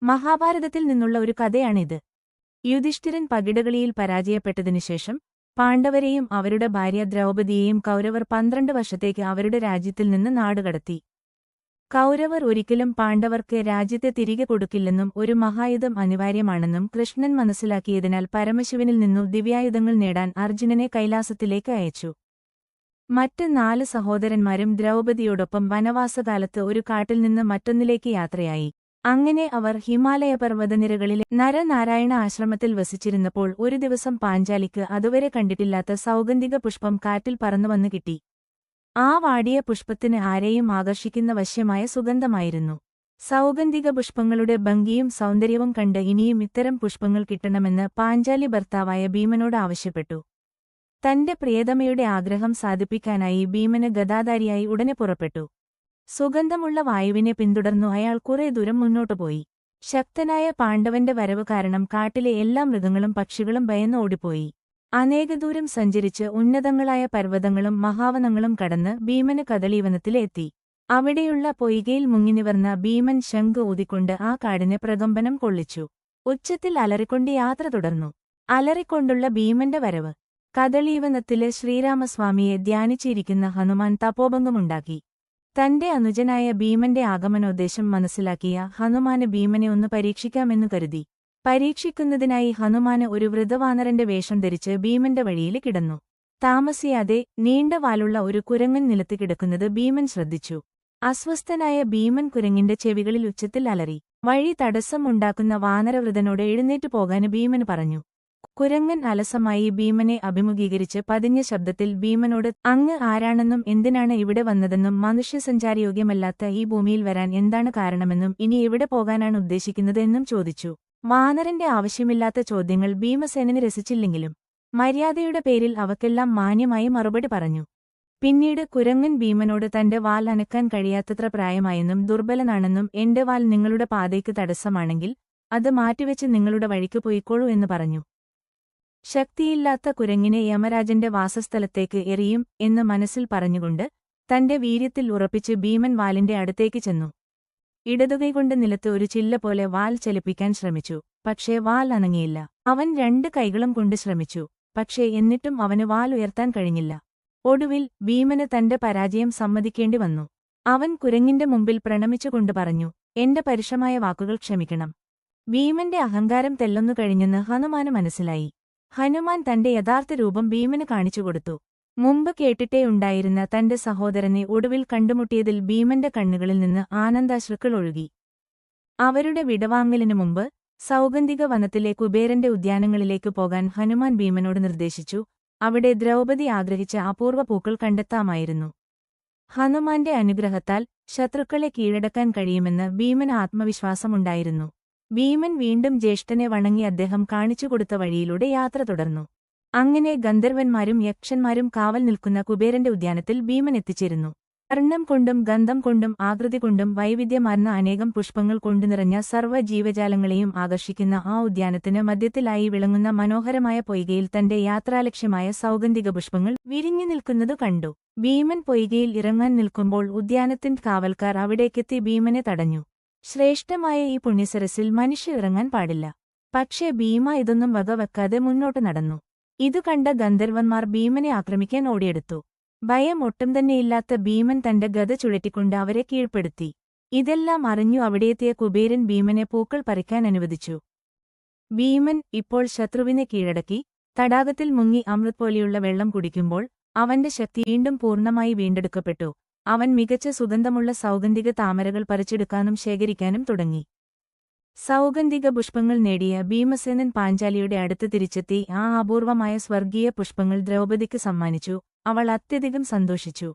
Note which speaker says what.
Speaker 1: മഹാഭാരതത്തിൽ നിന്നുള്ള ഒരു കഥയാണിത്. യുധിഷ്ഠിരൻ പകിടകളിയിൽ പരാജയപ്പെട്ടതിനുശേഷം പാണ്ഡവരെയും അവരുടെ ഭാര്യ ദ്രൗപദിയെയും കൗരവർ 12 വർഷത്തേക്ക് അവരുടെ രാജ്യത്തിൽ നിന്ന് നാടുകടത്തി. കൗരവർ ഒരിക്കലും പാണ്ഡവർക്ക് രാജ്യത്തെ തിരികെ കൊടുക്കില്ലെന്നും ഒരു മഹായുധം അനിവാര്യമാണെന്നും കൃഷ്ണൻ മനസ്സിലാക്കിയതിനാൽ പരമശിവനിൽ നിന്നു ദിവ്യായുധങ്ങൾ നേടാൻ അർജുനനെ കൈലാസത്തിലേക്ക് അയച്ചു. മറ്റ് 4 സഹോദരന്മാരും ദ്രൗപദിയോടൊപ്പം വനവാസകാലത്ത് ഒരു കാട്ടിൽ നിന്ന് മറ്റൊന്നിലേക്ക് യാത്രയായി. അങ്ങനെ അവർ ഹിമാലയപർവ്വതനിരകളിലെ നരനാരായണ ആശ്രമത്തിൽ വസിച്ചിരുന്നപ്പോൾ ഒരു ദിവസം പാഞ്ചാലിക്ക് അതുവരെ കണ്ടിട്ടില്ലാത്ത സൗഗന്ധിക പുഷ്പം കാറ്റിൽ പറന്നുവന്ന് കിട്ടി. ആ വാടിയ പുഷ്പത്തിന് ആരെയും ആകർഷിക്കുന്ന വശ്യമായ സുഗന്ധമായിരുന്നു. സൗഗന്ധിക പുഷ്പങ്ങളുടെ ഭംഗിയും സൗന്ദര്യവും കണ്ട് ഇനിയും ഇത്തരം പുഷ്പങ്ങൾ കിട്ടണമെന്ന് പാഞ്ചാലി ഭർത്താവായ ഭീമനോട് ആവശ്യപ്പെട്ടു. തന്റെ പ്രിയതമയുടെ ആഗ്രഹം സാധിപ്പിക്കാനായി ഭീമന് ഗദാധാരിയായി ഉടനെ പുറപ്പെട്ടു. സുഗന്ധമുള്ള വായുവിനെ പിന്തുടർന്നു അയാൾ കുറെ ദൂരം മുന്നോട്ടുപോയി. ശക്തനായ പാണ്ഡവന്റെ വരവ് കാരണം കാട്ടിലെ എല്ലാ മൃഗങ്ങളും പക്ഷികളും ഭയന്ന് ഓടിപ്പോയി. അനേകദൂരം സഞ്ചരിച്ച് ഉന്നതങ്ങളായ പർവ്വതങ്ങളും മഹാവനങ്ങളും കടന്ന് ഭീമന് കദളീവനത്തിലെത്തി. അവിടെയുള്ള പൊയ്കയിൽ മുങ്ങിനിവർന്ന ഭീമൻ ശംഖ് ഊതിക്കൊണ്ട് ആ കാടിനെ പ്രകമ്പനം കൊള്ളിച്ചു. ഉച്ചത്തിൽ അലറിക്കൊണ്ട് യാത്ര തുടർന്നു. അലറിക്കൊണ്ടുള്ള ഭീമന്റെ വരവ്. കദളീവനത്തില് ശ്രീരാമസ്വാമിയെ ധ്യാനിച്ചിരിക്കുന്ന ഹനുമാൻ തപോഭംഗമുണ്ടാക്കി. തന്റെ അനുജനായ ഭീമന്റെ ആഗമനോദ്ദേശം മനസ്സിലാക്കിയ ഹനുമാന് ഭീമനെ ഒന്ന് പരീക്ഷിക്കാമെന്നു കരുതി. പരീക്ഷിക്കുന്നതിനായി ഹനുമാന് ഒരു വൃദ്ധവാനരന്റെ വേഷം ധരിച്ച് ഭീമന്റെ വഴിയിൽ കിടന്നു. താമസിയാതെ നീണ്ട വാലുള്ള ഒരു കുരങ്ങൻ നിലത്ത് കിടക്കുന്നത് ഭീമൻ ശ്രദ്ധിച്ചു. അസ്വസ്ഥനായ ഭീമൻ കുരങ്ങിന്റെ ചെവികളിൽ ഉച്ചത്തിൽ അലറി. വഴി തടസ്സം ഉണ്ടാക്കുന്ന വാനരവൃതനോട് എഴുന്നേറ്റു പോകാന് ഭീമന് പറഞ്ഞു. കുരങ്ങൻ അലസമായി ഭീമനെ അഭിമുഖീകരിച്ച് പതിഞ്ഞ ശബ്ദത്തിൽ ഭീമനോട് അങ്ങ് ആരാണെന്നും എന്തിനാണ് ഇവിടെ വന്നതെന്നും മനുഷ്യസഞ്ചാരയോഗ്യമല്ലാത്ത ഈ ഭൂമിയിൽ വരാൻ എന്താണ് കാരണമെന്നും ഇനി എവിടെ പോകാനാണ് ഉദ്ദേശിക്കുന്നത് എന്നും ചോദിച്ചു. വാനരന്റെ ആവശ്യമില്ലാത്ത ചോദ്യങ്ങൾ ഭീമസേനന് രസിച്ചില്ലെങ്കിലും മര്യാദയുടെ പേരിൽ അവക്കെല്ലാം മാന്യമായി മറുപടി പറഞ്ഞു. പിന്നീട് കുരങ്ങൻ ഭീമനോട് തന്റെ വാൽ അനക്കാൻ കഴിയാത്തത്ര പ്രായമായെന്നും ദുർബലനാണെന്നും എന്റെ വാൽ നിങ്ങളുടെ പാതയ്ക്ക് തടസ്സമാണെങ്കിൽ അത് മാറ്റിവെച്ച് നിങ്ങളുടെ വഴിക്ക് പോയിക്കോളൂ എന്ന് പറഞ്ഞു. ശക്തിയില്ലാത്ത കുരങ്ങിനെ യമരാജന്റെ വാസസ്ഥലത്തേക്ക് എറിയും എന്ന് മനസ്സിൽ പറഞ്ഞുകൊണ്ട് തന്റെ വീര്യത്തിൽ ഉറപ്പിച്ച് ഭീമൻ വാലിന്റെ അടുത്തേക്ക് ചെന്നു. ഇടതുകൈകൊണ്ട് നിലത്ത് ഒരു ചില്ല പോലെ വാൽ ചലിപ്പിക്കാൻ ശ്രമിച്ചു. പക്ഷേ വാൽ അനങ്ങിയില്ല. അവൻ 2 കൈകളും കൊണ്ട് ശ്രമിച്ചു. പക്ഷേ എന്നിട്ടും അവന് വാൽ ഉയർത്താൻ കഴിഞ്ഞില്ല. ഒടുവിൽ ഭീമന് തന്റെ പരാജയം സമ്മതിക്കേണ്ടി വന്നു. അവൻ കുരങ്ങിന്റെ മുമ്പിൽ പ്രണമിച്ചുകൊണ്ട് പറഞ്ഞു, എന്റെ പരുഷമായ വാക്കുകൾ ക്ഷമിക്കണം. ഭീമന്റെ അഹങ്കാരം തെല്ലൊന്നു കഴിഞ്ഞെന്ന് ഹനുമാന് മനസ്സിലായി. ഹനുമാൻ തന്റെ യഥാർത്ഥ രൂപം ഭീമന് കാണിച്ചുകൊടുത്തു. മുമ്പ് കേട്ടിട്ടേ ഉണ്ടായിരുന്ന തന്റെ സഹോദരനെ ഒടുവിൽ കണ്ടുമുട്ടിയതിൽ ഭീമന്റെ കണ്ണുകളിൽ നിന്ന് ആനന്ദാശ്രുക്കൾ ഒഴുകി. അവരുടെ വിടവാങ്ങലിനു മുമ്പ് സൗഗന്ധിക വനത്തിലെ കുബേരന്റെ ഉദ്യാനങ്ങളിലേക്ക് പോകാൻ ഹനുമാൻ ഭീമനോട് നിർദ്ദേശിച്ചു. അവിടെ ദ്രൗപദി ആഗ്രഹിച്ച അപൂർവ പൂക്കൾ കണ്ടെത്താമായിരുന്നു. ഹനുമാന്റെ അനുഗ്രഹത്താൽ ശത്രുക്കളെ കീഴടക്കാൻ കഴിയുമെന്ന് ഭീമന് ആത്മവിശ്വാസമുണ്ടായിരുന്നു. ഭീമൻ വീണ്ടും ജ്യേഷ്ഠനെ വണങ്ങി അദ്ദേഹം കാണിച്ചുകൊടുത്ത വഴിയിലൂടെ യാത്ര തുടർന്നു. അങ്ങനെ ഗന്ധർവന്മാരും യക്ഷന്മാരും കാവൽ നിൽക്കുന്ന കുബേരന്റെ ഉദ്യാനത്തിൽ ഭീമൻ എത്തിച്ചേരുന്നു. വർണ്ണം കൊണ്ടും ഗന്ധം കൊണ്ടും ആകൃതി കൊണ്ടും വൈവിധ്യമാർന്ന അനേകം പുഷ്പങ്ങൾ കൊണ്ടുനിറഞ്ഞ സർവ്വ ജീവജാലങ്ങളെയും ആകർഷിക്കുന്ന ആ ഉദ്യാനത്തിന് മധ്യത്തിലായി വിളങ്ങുന്ന മനോഹരമായ പൊയ്കയിൽ തന്റെ യാത്രാലക്ഷ്യമായ സൗഗന്ധിക പുഷ്പങ്ങൾ വിരിഞ്ഞു നിൽക്കുന്നതു കണ്ടു. ഭീമൻ പൊയ്കയിൽ ഇറങ്ങാൻ നിൽക്കുമ്പോൾ ഉദ്യാനത്തിന്റെ കാവൽക്കാർ അവിടേക്കെത്തി ഭീമനെ തടഞ്ഞു. ശ്രേഷ്ഠമായ ഈ പുണ്യസരസിൽ മനുഷ്യർ ഇറങ്ങാൻ പാടില്ല. പക്ഷേ ഭീമ ഇതൊന്നും വകവെക്കാതെ മുന്നോട്ട് നടന്നു. ഇതു കണ്ട ഗന്ധർവന്മാർ ഭീമനെ ആക്രമിക്കാൻ ഓടിയെടുത്തു. ഭയം ഒട്ടും തന്നെയില്ലാത്ത ഭീമൻ തന്റെ ഗദ ചുഴറ്റിക്കൊണ്ട് അവരെ കീഴ്പ്പെടുത്തി. ഇതെല്ലാം അറിഞ്ഞു അവിടെയെത്തിയ കുബേരൻ ഭീമനെ പൂക്കൾ പറിക്കാൻ അനുവദിച്ചു. ഭീമൻ ഇപ്പോൾ ശത്രുവിനെ കീഴടക്കി തടാകത്തിൽ മുങ്ങി അമൃത് പോലെയുള്ള വെള്ളം കുടിക്കുമ്പോൾ അവന്റെ ശക്തി വീണ്ടും പൂർണ്ണമായി വീണ്ടെടുക്കപ്പെട്ടു. അവൻ മികച്ച സുഗന്ധമുള്ള സൗഗന്ധിക താമരകൾ പറിച്ചെടുക്കാനും ശേഖരിക്കാനും തുടങ്ങി. സൗഗന്ധിക പുഷ്പങ്ങൾ നേടിയ ഭീമസേനൻ പാഞ്ചാലിയുടെ അടുത്ത് തിരിച്ചെത്തി ആ അപൂർവമായ സ്വർഗീയ പുഷ്പങ്ങൾ ദ്രൗപദിക്ക് സമ്മാനിച്ചു. അവൾ അത്യധികം സന്തോഷിച്ചു.